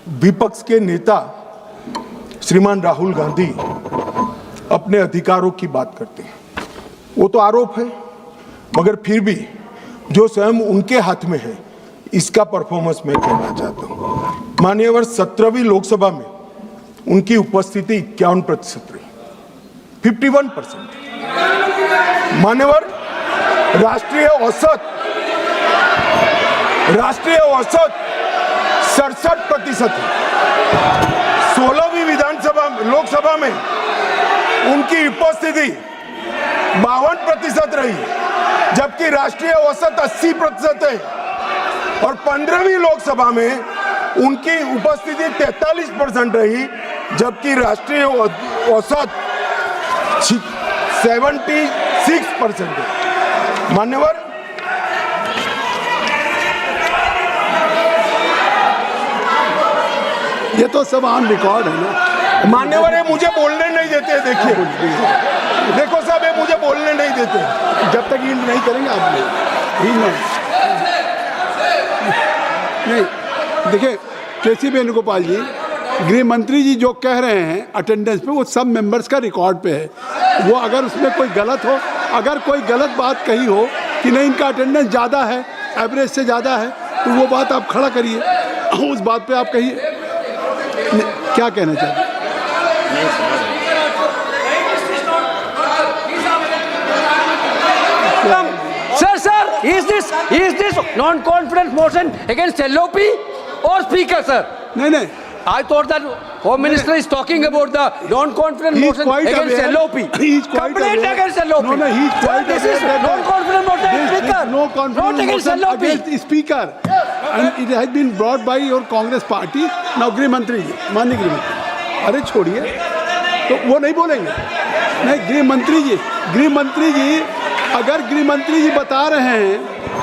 विपक्ष के नेता श्रीमान राहुल गांधी अपने अधिकारों की बात करते हैं। वो तो आरोप है, मगर फिर भी जो स्वयं उनके हाथ में है इसका परफॉर्मेंस मैं कहना चाहता हूं। मान्यवर 17वीं लोकसभा में उनकी उपस्थिति 51% रही, 51%। मान्यवर राष्ट्रीय औसत 67% है। 16वीं लोकसभा में उनकी उपस्थिति 52% रही, जबकि राष्ट्रीय औसत 80% है। और 15वीं लोकसभा में उनकी उपस्थिति 43% रही, जबकि राष्ट्रीय औसत 76% है। मान्यवर ये तो सब ऑन रिकॉर्ड है ना। मान्यवर ये मुझे बोलने नहीं देते। देखिए देखो साहब, ये मुझे बोलने नहीं देते। जब तक ईल्ड नहीं करेंगे आप नहीं। देखिए केसी वेणुगोपाल जी, गृह मंत्री जी जो कह रहे हैं अटेंडेंस पे, वो सब मेंबर्स का रिकॉर्ड पे है। वो अगर उसमें कोई गलत हो, अगर कोई गलत बात कही हो कि नहीं इनका अटेंडेंस ज़्यादा है, एवरेज से ज़्यादा है, तो वो बात आप खड़ा करिए, उस बात पे आप कहिए क्या कहना चाहते हैं। Sir, is this non-confidence motion against LOP or Speaker, sir? नहीं, I thought that Home Minister is talking about the non-confidence motion against LOP. He is quite Complaint aware. against LOP. No, he is quite This aware is that non-confidence motion against there Speaker. is no confidence Not against motion LOP. against Speaker, and it has been brought by your Congress party. Now गृह मंत्री जी, माननीय गृह मंत्री, अरे छोड़िए, तो वो नहीं बोलेंगे। नहीं, गृह मंत्री जी अगर गृह मंत्री जी बता रहे हैं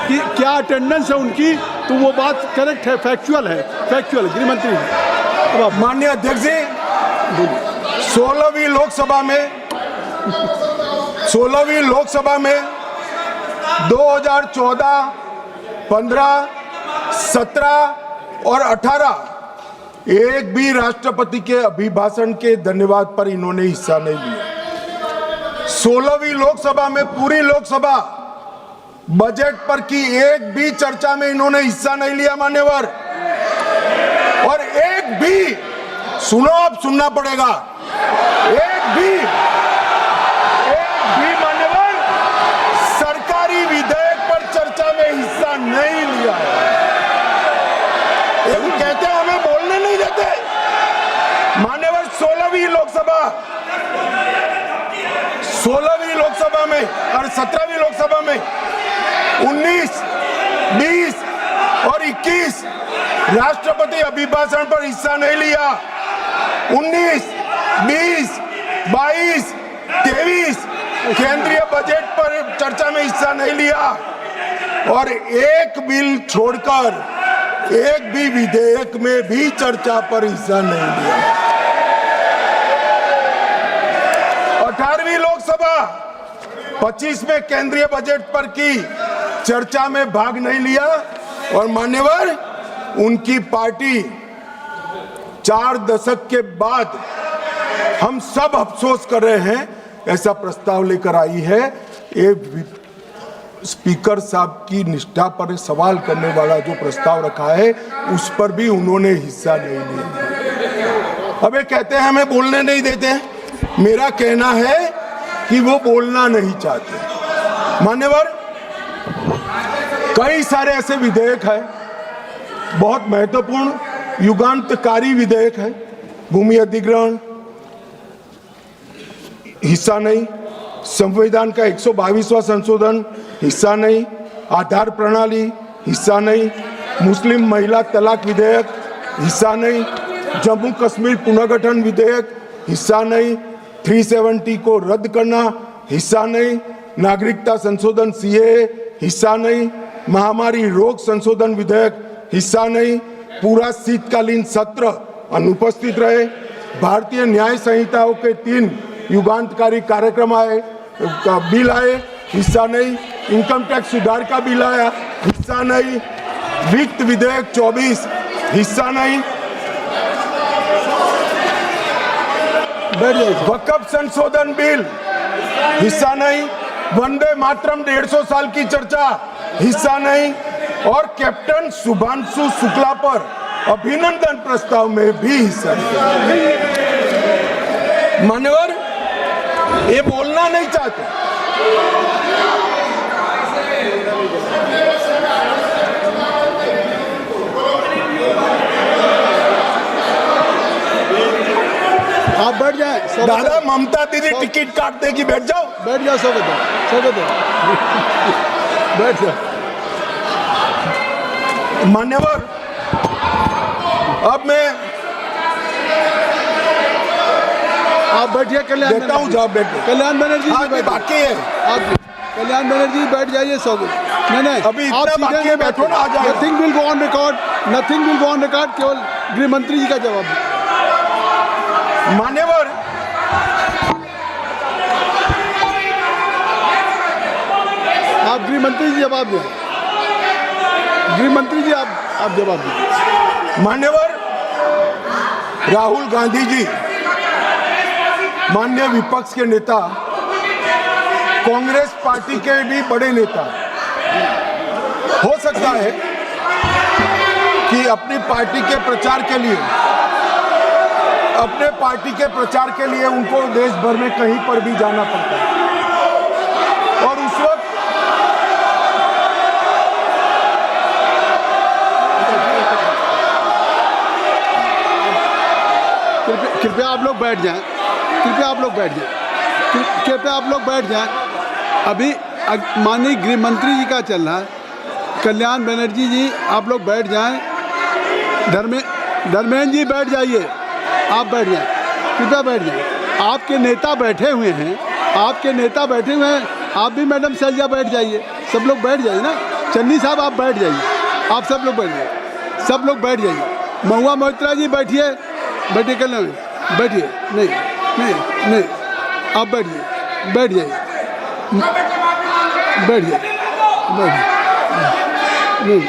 कि क्या अटेंडेंस है उनकी, तो वो बात करेक्ट है, फैक्चुअल है गृह मंत्री जी। माननीय अध्यक्ष जी, 16वीं लोकसभा में 2014, 15, 17 और 18 एक भी राष्ट्रपति के अभिभाषण के धन्यवाद पर इन्होंने हिस्सा नहीं लिया। 16वीं लोकसभा में पूरी लोकसभा बजट पर की एक भी चर्चा में इन्होंने हिस्सा नहीं लिया मान्यवर। और एक भी, सुनो, अब सुनना पड़ेगा, एक भी मान्यवर सरकारी विधेयक पर चर्चा में हिस्सा नहीं लिया। ये कहते हैं हमें बोलने नहीं देते। मान्यवर 16वीं लोकसभा में और 17वीं लोकसभा में 19, 20 और 21 राष्ट्रपति अभिभाषण पर हिस्सा नहीं लिया। 19, 20, 22, 23 केंद्रीय बजट पर चर्चा में हिस्सा नहीं लिया। और एक बिल छोड़कर एक भी विधेयक में भी चर्चा पर हिस्सा नहीं लिया। 18वीं लोकसभा 25 में केंद्रीय बजट पर की चर्चा में भाग नहीं लिया। और मान्यवर उनकी पार्टी 4 दशक के बाद हम सब अफसोस कर रहे हैं, ऐसा प्रस्ताव लेकर आई है। ये स्पीकर साहब की निष्ठा पर सवाल करने वाला जो प्रस्ताव रखा है, उस पर भी उन्होंने हिस्सा नहीं लिया। अब ये कहते हैं हमें बोलने नहीं देते। मेरा कहना है कि वो बोलना नहीं चाहते। मान्यवर कई सारे ऐसे विधेयक हैं, बहुत महत्वपूर्ण युगांतकारी विधेयक है। भूमि अधिग्रहण हिस्सा नहीं, संविधान का 122वां संशोधन हिस्सा नहीं, आधार प्रणाली हिस्सा नहीं, मुस्लिम महिला तलाक विधेयक हिस्सा नहीं, जम्मू कश्मीर पुनर्गठन विधेयक हिस्सा नहीं, 370 को रद्द करना हिस्सा नहीं, नागरिकता संशोधन CAA हिस्सा नहीं, महामारी रोग संशोधन विधेयक हिस्सा नहीं, पूरा शीतकालीन सत्र अनुपस्थित रहे, भारतीय न्याय संहिताओं के 3 युगांतकारी कार्यक्रम बिल आए, हिस्सा नहीं, इनकम टैक्स सुधार का बिल आया, हिस्सा नहीं, वित्त विधेयक 24 हिस्सा नहीं, बैठ जाइए सर। वक्फ संशोधन बिल हिस्सा नहीं, वंदे मातरम 150 साल की चर्चा हिस्सा नहीं, और कैप्टन शुभांशु शुक्ला पर अभिनंदन प्रस्ताव में भी हिस्सा नहीं। मान्यवर, ये बोलना नहीं चाहते। आप बैठ जाए सब। दादा, ममता दीदी टिकट काट देगी, बैठ जाओ। बैठ जाओ सब बैठ जाओ। मान्यवर, अब मैं आप बैठिए। कल्याण देता हूँ जवाब, बैठे। कल्याण बनर्जी जी हाँ, बैठिए। बाकी है। आप कल्याण बनर्जी बैठ जाइए सब। नहीं अभी इतना बाकी है, बैठो ना, आ जाओ। Nothing will go on record, nothing will go on record. केवल गृह मंत्री जी का जवाब है। मान्यवर, आप गृह मंत्री जी जवाब दें। गृह मंत्री जी आप जवाब दें। मान्यवर, राहुल गांधी जी माननीय विपक्ष के नेता, कांग्रेस पार्टी के भी बड़े नेता, हो सकता है कि अपनी पार्टी के प्रचार के लिए, अपने पार्टी के प्रचार के लिए उनको देश भर में कहीं पर भी जाना पड़ता है, और उस वक्त कृपया आप लोग बैठ जाएं। कृपया आप लोग बैठ जाएं। कृपया आप लोग बैठ जाएं। अभी माननीय गृह मंत्री जी का चल रहा है। कल्याण बनर्जी जी आप लोग बैठ जाएं। धर्मेंद्र जी बैठ जाइए। आप बैठ जाएं, कृपया बैठ जाएं। आपके नेता बैठे हुए हैं, आपके नेता बैठे हुए हैं। आप भी मैडम सैलजा बैठ जाइए। सब लोग बैठ जाइए ना। चन्नी साहब आप बैठ जाइए। आप सब लोग बैठ जाइए। सब लोग बैठ जाइए। महुआ मोहित्रा जी बैठिए। बैठिए। कल्याण बैठिए। नहीं नहीं नहीं, आप बैठिए। बैठ जाइए। बैठ जाइए। बैठ नहीं,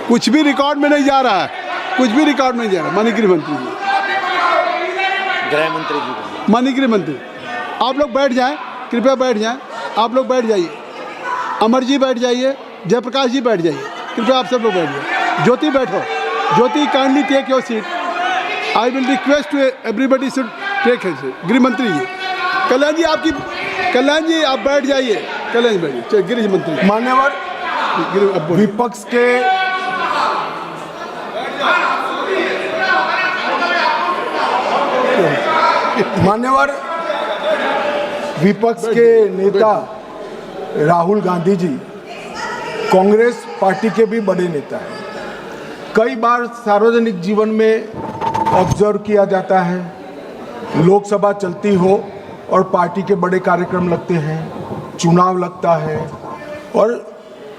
कुछ भी रिकॉर्ड में नहीं जा रहा है। कुछ भी रिकॉर्ड में नहीं जा रहा। माननीय गृह मंत्री जी, गृह मंत्री जी, माननीय गृह मंत्री, आप लोग बैठ जाएं। कृपया बैठ जाएं। आप लोग बैठ जाइए। अमर जी बैठ जाइए। जयप्रकाश जी बैठ जाइए। कृपया आप सब लोग बैठ जाइए। ज्योति बैठो। Jyoti kindly take your seat. I will request to everybody should take his seat. गृह मंत्री जी, कल्याण जी आपकी, कल्याण जी आप बैठ जाइए। कल्याण जी बैठिए। गृह मंत्री, मान्यवर, विपक्ष के मान्यवर, विपक्ष के नेता राहुल गांधी जी कांग्रेस पार्टी के भी बड़े नेता हैं। कई बार सार्वजनिक जीवन में ऑब्जर्व किया जाता है, लोकसभा चलती हो और पार्टी के बड़े कार्यक्रम लगते हैं, चुनाव लगता है, और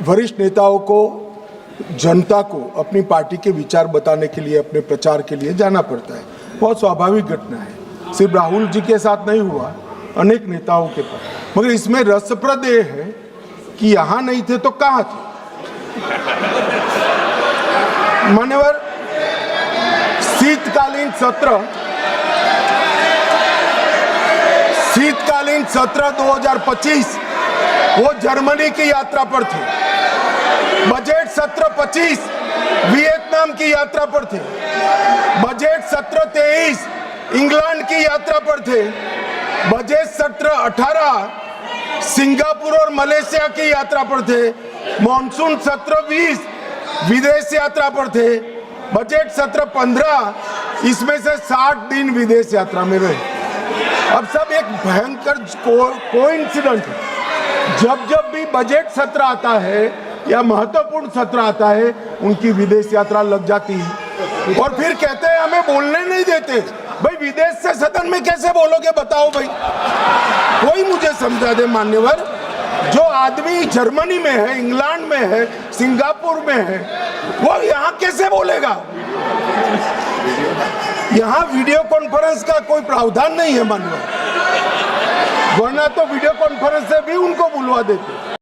वरिष्ठ नेताओं को, जनता को अपनी पार्टी के विचार बताने के लिए, अपने प्रचार के लिए जाना पड़ता है। बहुत स्वाभाविक घटना है। सिर्फ राहुल जी के साथ नहीं हुआ, अनेक नेताओं के पास। मगर इसमें रसप्रद ये है कि यहाँ नहीं थे तो कहाँ थे। मान्यवर, शीतकालीन सत्र 2025 वो जर्मनी की यात्रा पर थे। बजट सत्र 25 वियतनाम की यात्रा पर थे। बजट सत्र 23 इंग्लैंड की यात्रा पर थे। बजट सत्र 18 सिंगापुर और मलेशिया की यात्रा पर थे। मॉनसून सत्र 20 विदेश यात्रा पर थे। बजट सत्र 15 इसमें से 60 दिन विदेश यात्रा में रहे। अब सब एक भयंकर कोइंसिडेंट है। जब जब भी बजट सत्र आता है या महत्वपूर्ण सत्र आता है, उनकी विदेश यात्रा लग जाती है और फिर कहते हैं हमें बोलने नहीं देते। भाई, विदेश से सदन में कैसे बोलोगे बताओ भाई, कोई मुझे समझा दे। मान्यवर, जो आदमी जर्मनी में है, इंग्लैंड में है, सिंगापुर में है, वो यहाँ कैसे बोलेगा? यहाँ वीडियो कॉन्फ्रेंस का कोई प्रावधान नहीं है मान्यवर, वरना तो वीडियो कॉन्फ्रेंस से भी उनको बुलवा देते।